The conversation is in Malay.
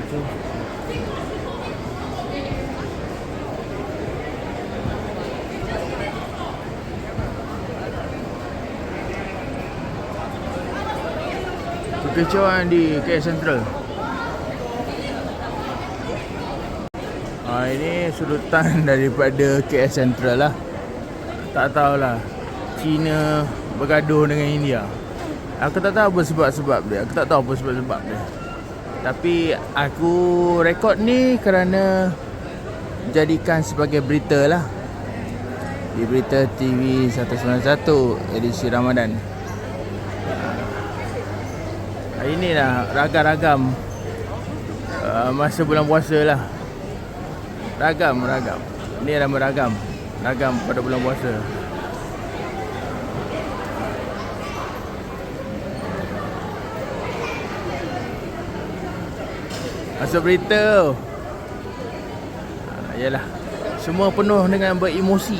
tu. Kekecauan di KL Sentral. Ini sudutan daripada KL Sentral lah. Tak tahulah, China bergaduh dengan India. Aku tak tahu apa sebab-sebab dia. Aku tak tahu apa sebab-sebab dia. Tapi aku rekod ni kerana jadikan sebagai berita lah. Di berita TV 191 edisi Ramadan. Inilah ragam-ragam masa bulan puasa lah. Ragam. Ni nama ragam pada bulan puasa. Masuk berita. Yalah, semua penuh dengan beremosi.